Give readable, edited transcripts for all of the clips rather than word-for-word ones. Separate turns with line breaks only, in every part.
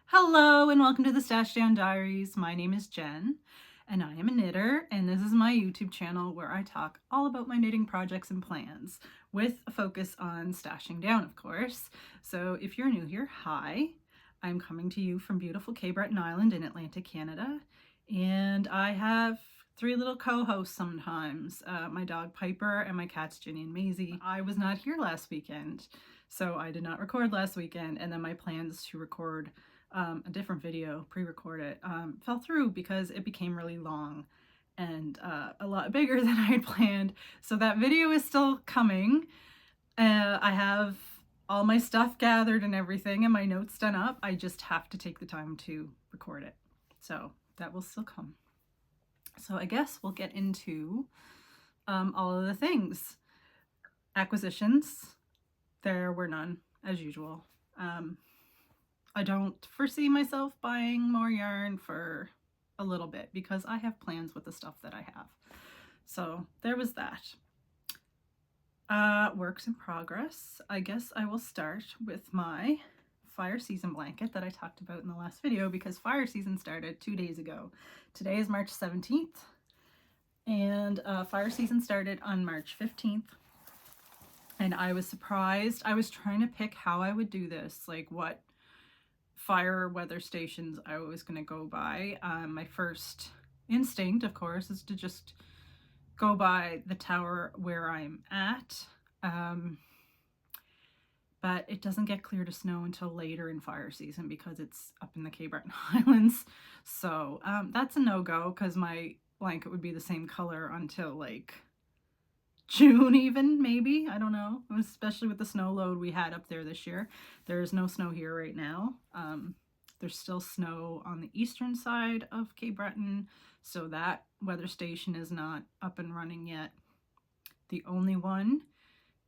Hello and welcome to the Stash-down Diaries. My name is Jen and I am a knitter, and this is my YouTube channel where I talk all about my knitting projects and plans with a focus on stashing down, of course. So if you're new here, hi. I'm coming to you from beautiful Cape Breton Island in Atlantic Canada, and I have three little co-hosts sometimes, my dog Piper and my cats Ginny and Maisie. I was not here last weekend, so I did not record last weekend, and then my plans to record a different video, pre-record it, fell through because it became really long and a lot bigger than I had planned. So that video is still coming. I have all my stuff gathered and everything and my notes done up. I just have to take the time to record it. So that will still come. So I guess we'll get into all of the things. Acquisitions, there were none, as usual. I don't foresee myself buying more yarn for a little bit because I have plans with the stuff that I have. So there was that. Works in progress. I guess I will start with my fire season blanket that I talked about in the last video because fire season started 2 days ago. Today is March 17th and fire season started on March 15th. And I was surprised. I was trying to pick how I would do this, like what fire weather stations I was going to go by. My first instinct, of course, is to just go by the tower where I'm at. But it doesn't get clear to snow until later in fire season because it's up in the Cape Breton Islands. So that's a no-go because my blanket would be the same color until like June even, maybe. I don't know. Especially with the snow load we had up there this year. There is no snow here right now. There's still snow on the eastern side of Cape Breton, so that weather station is not up and running yet. The only one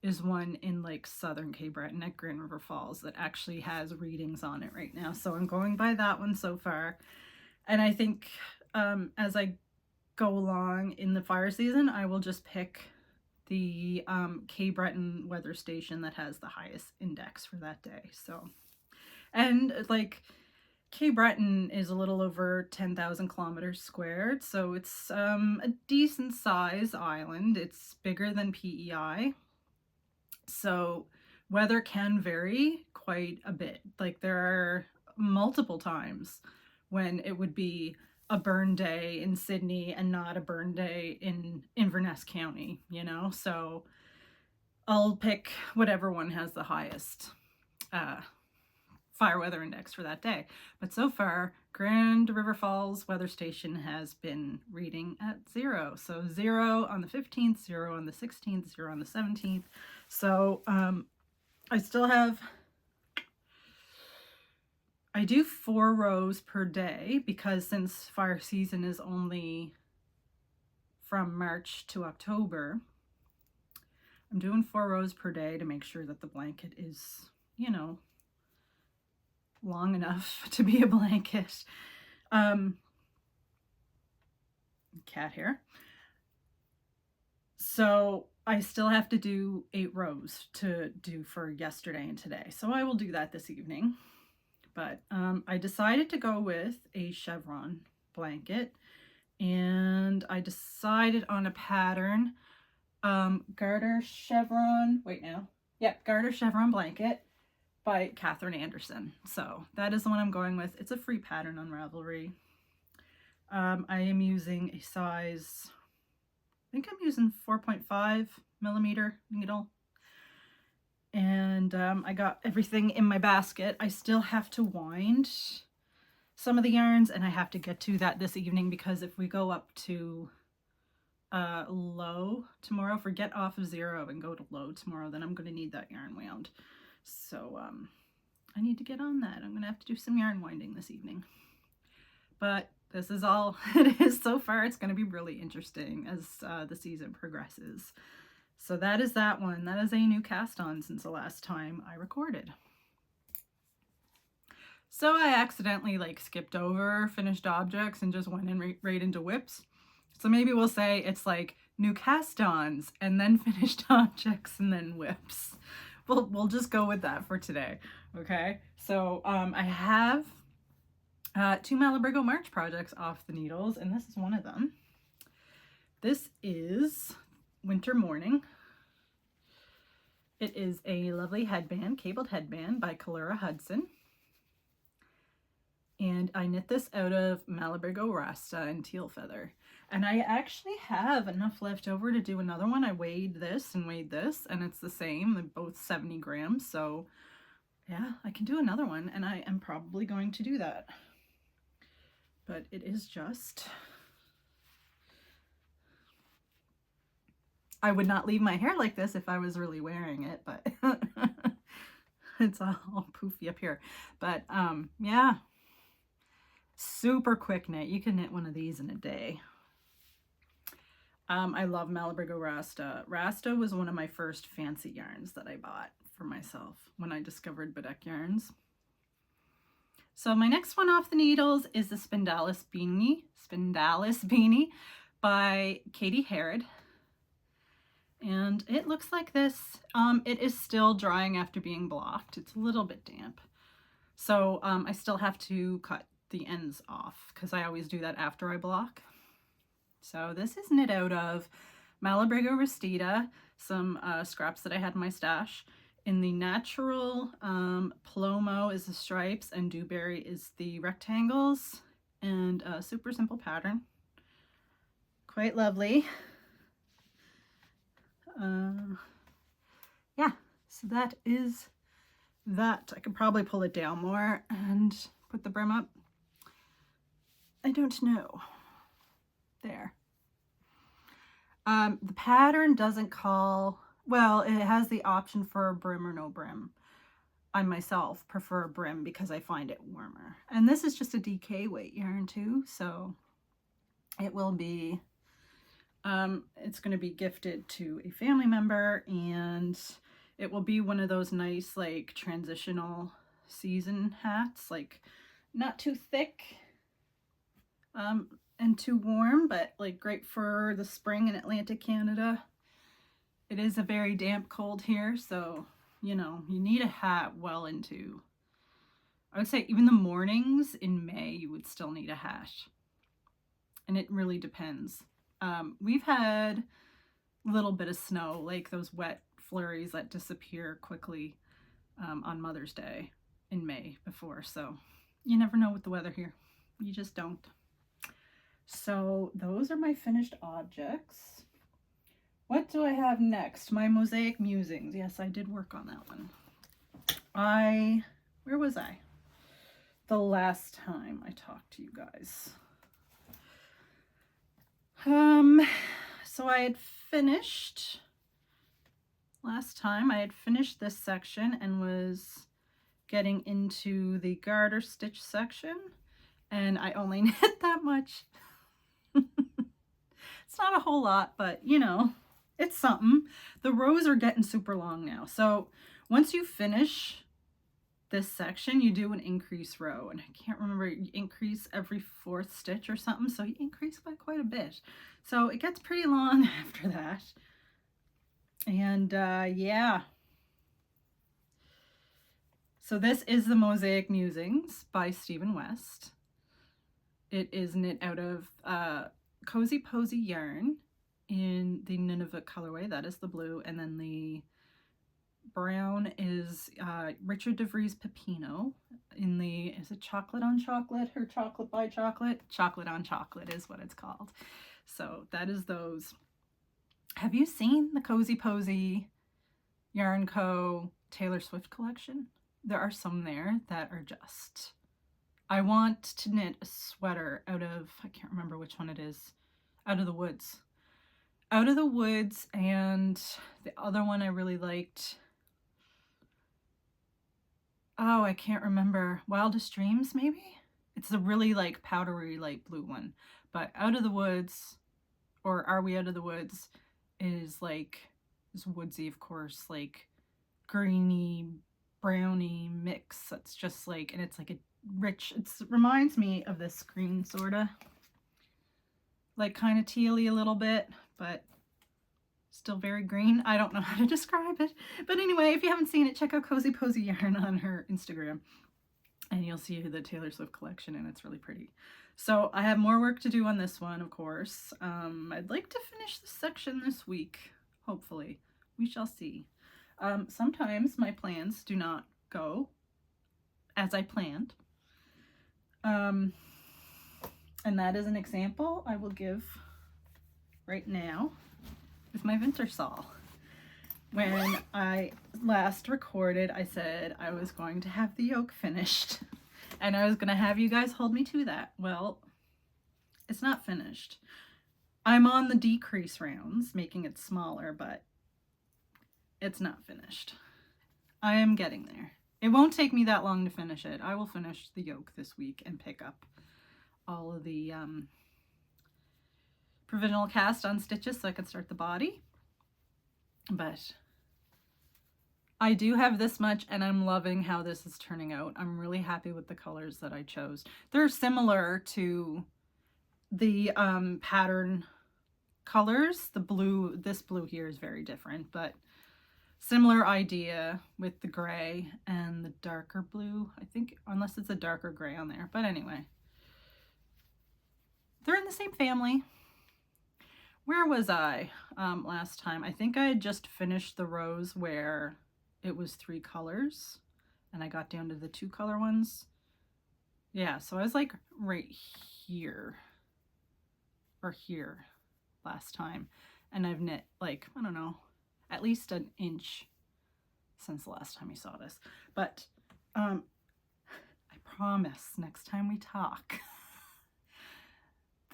is one in like southern Cape Breton at Grand River Falls that actually has readings on it right now. So I'm going by that one so far. And I think as I go along in the fire season, I will just pick the Cape Breton weather station that has the highest index for that day. So, and like Cape Breton is a little over 10,000 kilometers squared, so it's a decent size island. It's bigger than PEI, so weather can vary quite a bit. Like there are multiple times when it would be a burn day in Sydney and not a burn day in Inverness County, you know? So I'll pick whatever one has the highest fire weather index for that day. But so far, Grand River Falls weather station has been reading at 0. So 0 on the 15th, 0 on the 16th, 0 on the 17th. So I still have... I do 4 rows per day because since fire season is only from March to October, I'm doing 4 rows per day to make sure that the blanket is, you know, long enough to be a blanket. Cat hair. So I still have to do 8 rows to do for yesterday and today. So I will do that this evening. But I decided to go with a chevron blanket, and I decided on a pattern, Garter Chevron, Garter Chevron Blanket by Catherine Anderson. So that is the one I'm going with. It's a free pattern on Ravelry. I am using a size, I think I'm using 4.5 millimeter needle. And I got everything in my basket. I still have to wind some of the yarns, and I have to get to that this evening because if we go up to low tomorrow, if we get off of 0 and go to low tomorrow, then I'm going to need that yarn wound. So I need to get on that. I'm going to have to do some yarn winding this evening. But this is all it is so far. It's going to be really interesting as the season progresses. So that is that one. That is a new cast on since the last time I recorded. So I accidentally like skipped over finished objects and just went in right into whips. So maybe we'll say it's like new cast-ons and then finished objects and then whips. We'll just go with that for today. Okay. So I have 2 Malabrigo March projects off the needles, and this is one of them. This is Winter Morning. It is a lovely headband, cabled headband by Kalura Hudson. And I knit this out of Malabrigo Rasta and Teal Feather. And I actually have enough left over to do another one. I weighed this and weighed this, and it's the same. They're both 70 grams. So yeah, I can do another one, and I am probably going to do that. But it is just... I would not leave my hair like this if I was really wearing it, but it's all poofy up here. But yeah, super quick knit. You can knit one of these in a day. I love Malabrigo Rasta. Rasta was one of my first fancy yarns that I bought for myself when I discovered Bedeck yarns. So my next one off the needles is the Spindalis Beanie by Katie Harrod. And it looks like this. It is still drying after being blocked. It's a little bit damp. So I still have to cut the ends off because I always do that after I block. So this is knit out of Malabrigo Rastita, some scraps that I had in my stash. In the natural, Palomo is the stripes and Dewberry is the rectangles, and a super simple pattern. Quite lovely. Yeah, so that is that. I could probably pull it down more and put the brim up. I don't know. There. The pattern doesn't call, well, it has the option for a brim or no brim. I myself prefer a brim because I find it warmer. And this is just a DK weight yarn too, so it will be it's going to be gifted to a family member, and it will be one of those nice like transitional season hats, like not too thick and too warm, but like great for the spring in Atlantic Canada. It is a very damp cold here, so you know, you need a hat well into, I would say even the mornings in May, you would still need a hat. And it really depends. We've had a little bit of snow, like those wet flurries that disappear quickly on Mother's Day in May before. So you never know with the weather here. You just don't. So those are my finished objects. What do I have next? My Mosaic Musings. Yes, I did work on that one. Where was I? The last time I talked to you guys. So I had finished, last time I had finished this section and was getting into the garter stitch section, and I only knit that much. It's not a whole lot, but you know, it's something. The rows are getting super long now. So once you finish this section, you do an increase row, and I can't remember, you increase every 4th stitch or something, so you increase by quite a bit. So it gets pretty long after that. And yeah. So this is the Mosaic Musings by Stephen West. It is knit out of Cozy Posy yarn in the Nineveh colorway, that is the blue, and then the brown is Richard DeVries Pepino in the, is it Chocolate on Chocolate or Chocolate by Chocolate? Chocolate on Chocolate is what it's called. So that is those. Have you seen the Cozy Posy Yarn Co. Taylor Swift collection? There are some there that are just, I want to knit a sweater out of, I can't remember which one it is, Out of the Woods. Out of the Woods, and the other one I really liked, oh, I can't remember, Wildest Dreams maybe? It's the really like powdery light blue one. But Out of the Woods, or Are We Out of the Woods, is like, is woodsy of course, like greeny, browny mix that's just like, and it's like a rich, it reminds me of this green sorta. Like kind of tealy a little bit, but still very green. I don't know how to describe it. But anyway, if you haven't seen it, check out Cozy Posy Yarn on her Instagram. And you'll see the Taylor Swift collection, and it's really pretty. So I have more work to do on this one, of course. I'd like to finish this section this week, hopefully. We shall see. Sometimes my plans do not go as I planned. And that is an example I will give right now with my Vinter Saw. When I last recorded, I said I was going to have the yoke finished and I was going to have you guys hold me to that. Well, it's not finished. I'm on the decrease rounds, making it smaller, but it's not finished. I am getting there. It won't take me that long to finish it. I will finish the yoke this week and pick up all of the provisional cast on stitches so I can start the body. But I do have this much and I'm loving how this is turning out. I'm really happy with the colors that I chose. They're similar to the pattern colors. The blue, this blue here is very different, but similar idea with the gray and the darker blue, I think, unless it's a darker gray on there. But anyway, they're in the same family. Where was I last time? I think I had just finished the rows where it was 3 colors and I got down to the 2 color ones. Yeah, so I was like right here or here last time. And I've knit like, I don't know, at least an inch since the last time you saw this. But I promise next time we talk,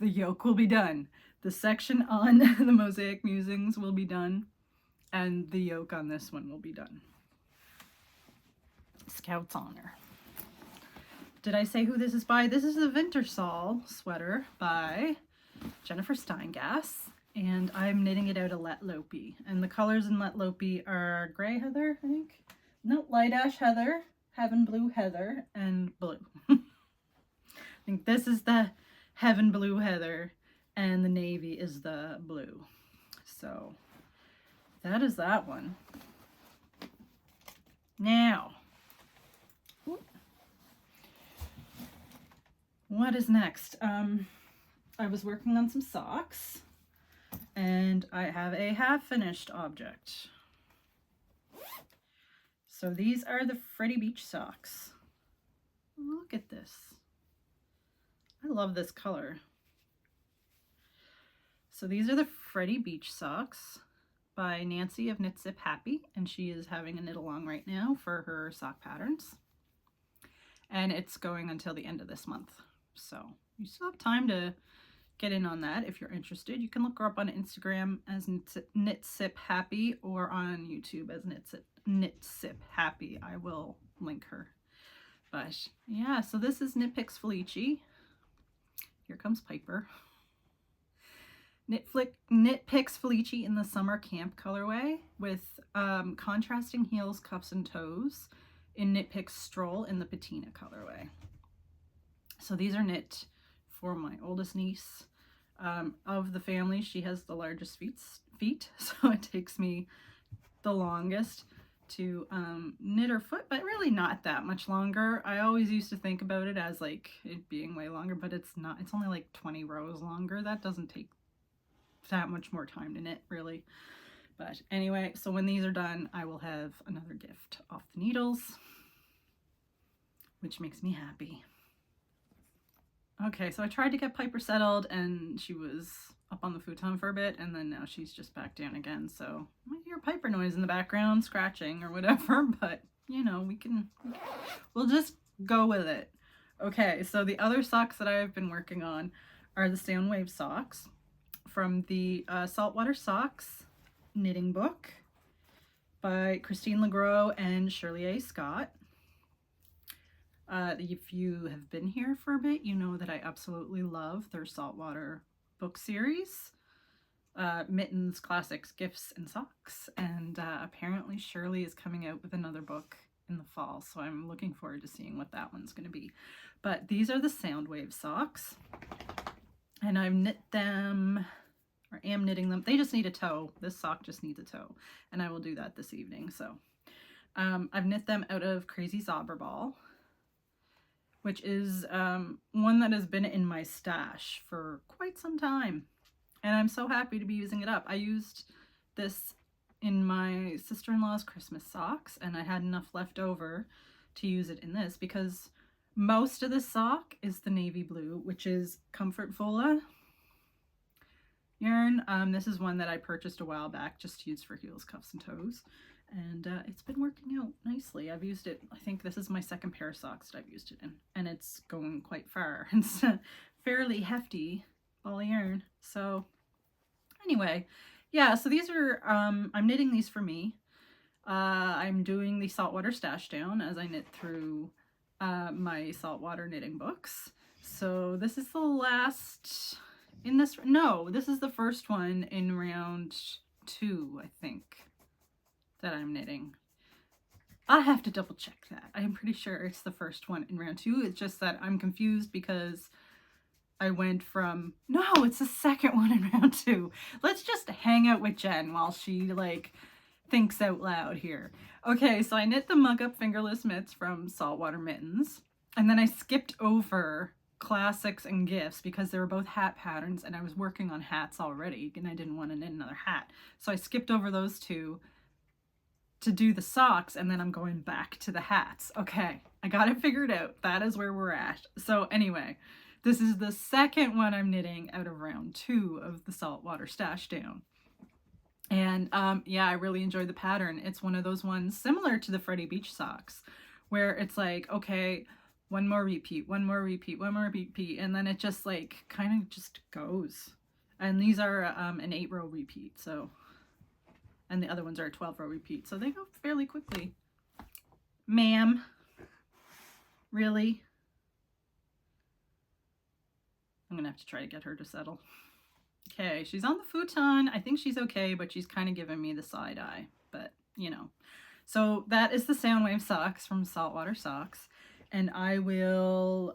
the yoke will be done. The section on the Mosaic Musings will be done, and the yoke on this one will be done. Scout's Honor. Did I say who this is by? This is the Vinter Saw sweater by Jennifer Steingass, and I'm knitting it out of Let Lopey. And the colors in Let Lopey are gray heather, I think. No, light ash heather, heaven blue heather, and blue. I think this is the heaven blue heather, and the navy is the blue. So that is that one. Now, what is next? I was working on some socks, and I have a half-finished object. So these are the Freddie Beach socks. Look at this. I love this color. So these are the Freddie Beach socks by Nancy of Knit Sip Happy, and she is having a knit along right now for her sock patterns. And it's going until the end of this month. So you still have time to get in on that if you're interested. You can look her up on Instagram as Knit Sip Happy or on YouTube as Knit Sip Happy. I will link her. But yeah, so this is Knit Picks Felici. Here comes Piper. Knit Picks Felici in the summer camp colorway with contrasting heels, cuffs, and toes in Knit Picks Stroll in the patina colorway. So these are knit for my oldest niece. Of the family, she has the largest feet, so it takes me the longest to knit her foot, but really not that much longer. I always used to think about it as like it being way longer, but it's not. It's only like 20 rows longer. That doesn't take that much more time to knit, really. But anyway, so when these are done, I will have another gift off the needles, which makes me happy. Okay, so I tried to get Piper settled and she was up on the futon for a bit, and then now she's just back down again. So I might hear Piper noise in the background, scratching or whatever, but you know, we'll just go with it. Okay, so the other socks that I've been working on are the Stay on Wave socks from the Saltwater Socks knitting book by Christine Legros and Shirley A. Scott. If you have been here for a bit, you know that I absolutely love their Saltwater book series, Mittens, Classics, Gifts, and Socks. And apparently Shirley is coming out with another book in the fall, so I'm looking forward to seeing what that one's going to be. But these are the Soundwave socks, and I've knit them, or am knitting them. They just need a toe. This sock just needs a toe, and I will do that this evening. So I've knit them out of Crazy Zauberball. which is one that has been in my stash for quite some time. And I'm so happy to be using it up. I used this in my sister-in-law's Christmas socks, and I had enough left over to use it in this because most of the sock is the navy blue, which is Comfort Fola yarn. This is one that I purchased a while back just to use for heels, cuffs, and toes. And it's been working out nicely. I've used it, I think this is my second pair of socks that I've used it in, and it's going quite far. It's a fairly hefty ball of yarn. So anyway, yeah, so these are, I'm knitting these for me. I'm doing the saltwater stash down as I knit through my saltwater knitting books. So this is the last in this, no, this is the first one in round 2, I think, that I'm knitting. I have to double check that. I'm pretty sure it's the first one in round 2. It's just that I'm confused because I went from, no, it's the second one in round 2. Let's just hang out with Jen while she like thinks out loud here. Okay, so I knit the Mug Up Fingerless Mitts from Saltwater Mittens, and then I skipped over Classics and Gifts because they were both hat patterns and I was working on hats already and I didn't want to knit another hat. So I skipped over those two to do the socks, and then I'm going back to the hats. Okay, I got it figured out. That is where we're at. So anyway, this is the second one I'm knitting out of round 2 of the Saltwater Stash Down. And yeah, I really enjoyed the pattern. It's one of those ones similar to the Freddie Beach socks where it's like, okay, one more repeat, one more repeat, one more repeat, and then it just like kind of just goes. And these are an 8-row repeat, so, and the other ones are a 12-row repeat, so they go fairly quickly. Ma'am, really? I'm gonna have to try to get her to settle. Okay, she's on the futon. I think she's okay, but she's kind of giving me the side eye, but you know. So that is the Soundwave socks from Saltwater Socks. And I will,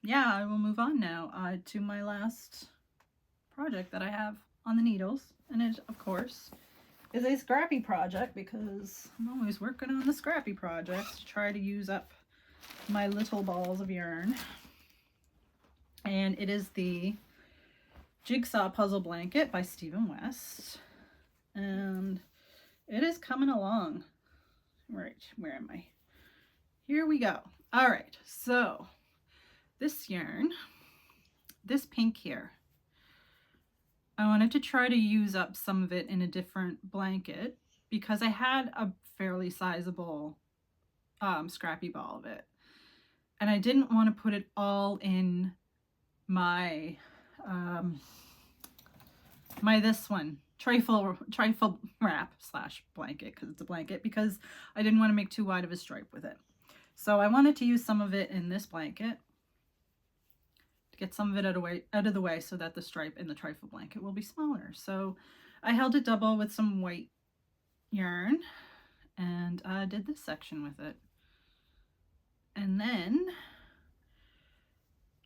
yeah, I will move on now to my last project that I have on the needles. And it, of course, is a scrappy project because I'm always working on the scrappy projects to try to use up my little balls of yarn. And it is the Jigsaw Puzzle Blanket by Stephen West. And it is coming along. Right, where am I? Here we go. All right, so this yarn, this pink here, I wanted to try to use up some of it in a different blanket because I had a fairly sizable scrappy ball of it. And I didn't want to put it all in my, this one, trifle wrap / blanket, because it's a blanket, because I didn't want to make too wide of a stripe with it. So I wanted to use some of it in this blanket to get some of it out of the way so that the stripe in the trifle blanket will be smaller. So I held it double with some white yarn and I did this section with it. And then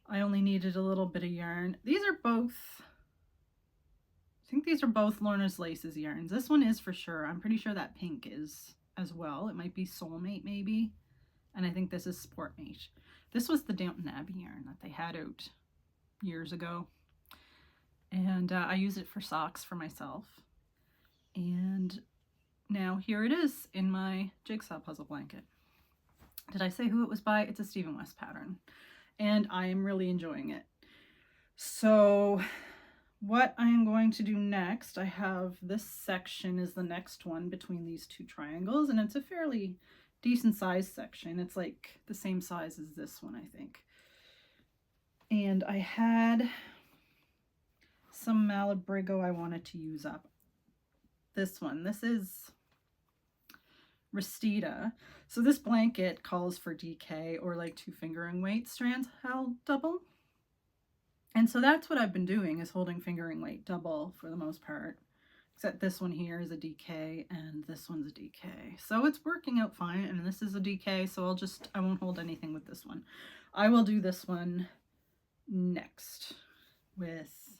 I only needed a little bit of yarn. These are both, I think these are both Lorna's Laces yarns. This one is for sure. I'm pretty sure that pink is as well. It might be Soulmate maybe. And I think this is Sportmate. This was the Downton Abbey yarn that they had out years ago. And I use it for socks for myself. And now here it is in my Jigsaw Puzzle Blanket. Did I say who it was by? It's a Stephen West pattern. And I am really enjoying it. So what I am going to do next, I have this section is the next one between these two triangles. And it's a fairly decent size section. It's like the same size as this one, I think. And I had some Malabrigo I wanted to use up. This one, this is Restita. So this blanket calls for DK or like 2 fingering weight strands held double. And so that's what I've been doing, is holding fingering weight double for the most part. Except this one here is a DK and this one's a DK. So it's working out fine, and this is a DK, so I won't hold anything with this one. I will do this one next with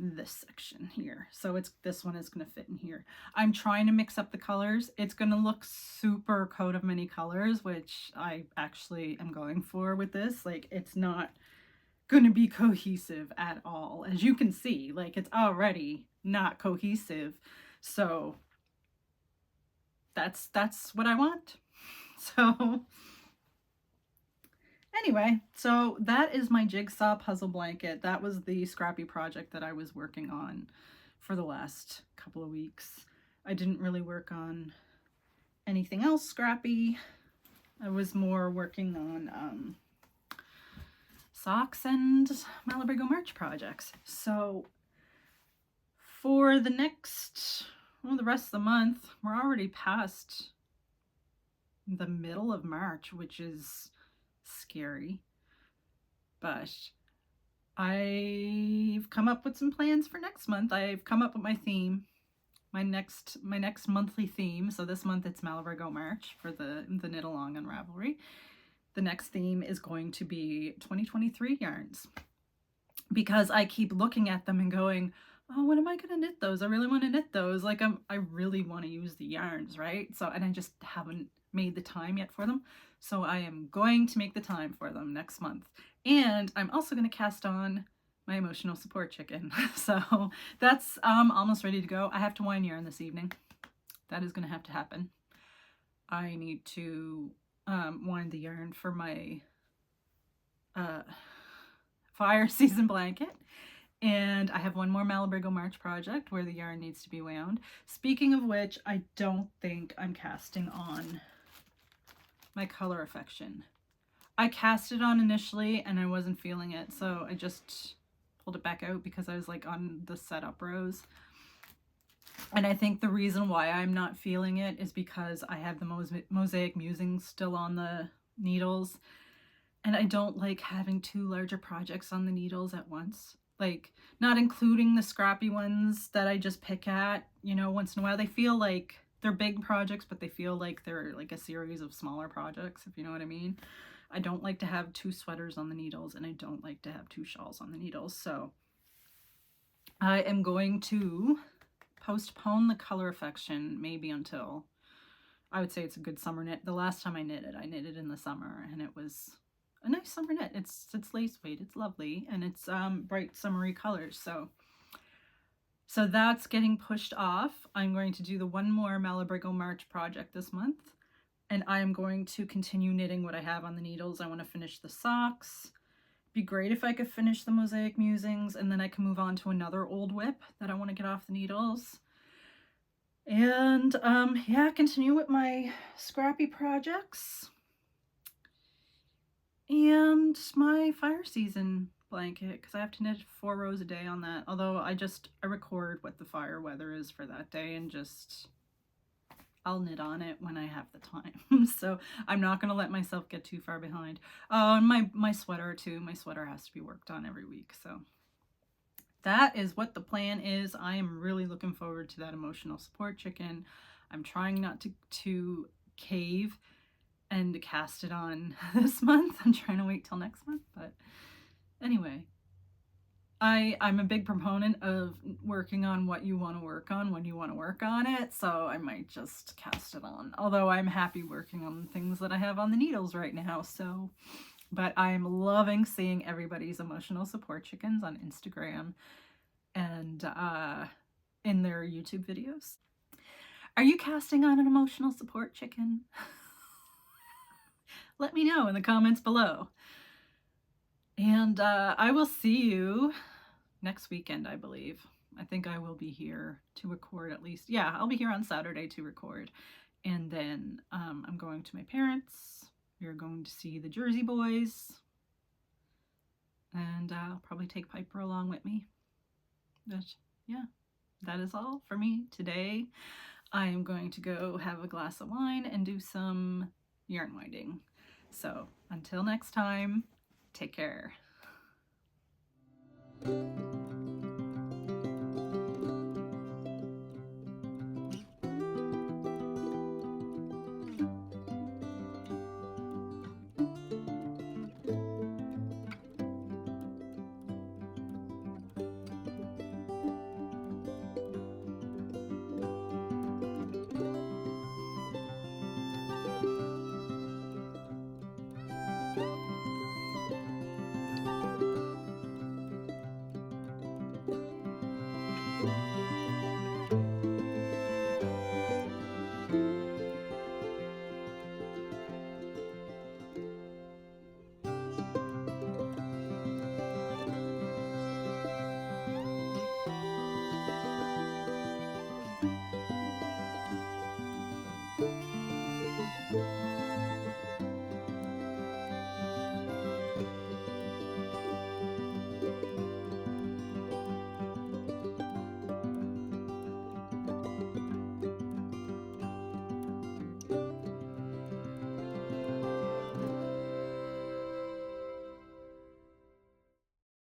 this section here. So this one is going to fit in here. I'm trying to mix up the colors. It's going to look super coat of many colors, which I actually am going for with this. Like, it's not going to be cohesive at all. As you can see, like, it's already not cohesive. So that's what I want. So anyway, so that is my jigsaw puzzle blanket. That was the scrappy project that I was working on for the last couple of weeks. I didn't really work on anything else scrappy. I was more working on socks and Malabrigo merch projects. So for the next, well, the rest of the month, we're already past the middle of March, which is scary, but I've come up with some plans for next month. I've come up with my theme, my next monthly theme. So this month it's Malabrigo March for the Knit Along and Ravelry. The next theme is going to be 2023 yarns, because I keep looking at them and going, oh, when am I gonna knit those? I really want to knit those. Like, I really want to use the yarns, right? So, and I just haven't made the time yet for them. So I am going to make the time for them next month. And I'm also going to cast on my emotional support chicken. So that's almost ready to go. I have to wind yarn this evening. That is going to have to happen. I need to wind the yarn for my fire season blanket. And I have one more Malabrigo March project where the yarn needs to be wound. Speaking of which, I don't think I'm casting on my color affection. I cast it on initially and I wasn't feeling it, so I just pulled it back out because I was like on the setup rows. And I think the reason why I'm not feeling it is because I have the Mosaic Musings still on the needles, and I don't like having two larger projects on the needles at once. Like, not including the scrappy ones that I just pick at, you know, once in a while. They feel like they're big projects, but they feel like they're like a series of smaller projects, if you know what I mean. I don't like to have two sweaters on the needles, and I don't like to have two shawls on the needles. So I am going to postpone the color affection maybe until, I would say it's a good summer knit. The last time I knitted in the summer, and it was a nice summer knit. It's lace weight, it's lovely, and it's bright summery colors. So that's getting pushed off. I'm going to do the one more Malabrigo March project this month, and I'm going to continue knitting what I have on the needles. I want to finish the socks. It'd be great if I could finish the Mosaic Musings, and then I can move on to another old whip that I want to get off the needles. And yeah, continue with my scrappy projects and my fire season blanket, because I have to knit 4 rows a day on that. Although I record what the fire weather is for that day, and just I'll knit on it when I have the time. So I'm not going to let myself get too far behind. And my sweater too. My sweater has to be worked on every week. So that is what the plan is. I am really looking forward to that emotional support chicken. I'm trying not to cave and cast it on this month. I'm trying to wait till next month, but anyway, I'm a big proponent of working on what you want to work on when you want to work on it, so I might just cast it on. Although I'm happy working on things that I have on the needles right now, so. But I'm loving seeing everybody's emotional support chickens on Instagram and in their YouTube videos. Are you casting on an emotional support chicken? Let me know in the comments below. And I will see you next weekend, I believe. I think I will be here to record at least. Yeah, I'll be here on Saturday to record. And then I'm going to my parents. We're going to see the Jersey Boys. And I'll probably take Piper along with me. But yeah, that is all for me today. I am going to go have a glass of wine and do some yarn winding. So until next time, take care.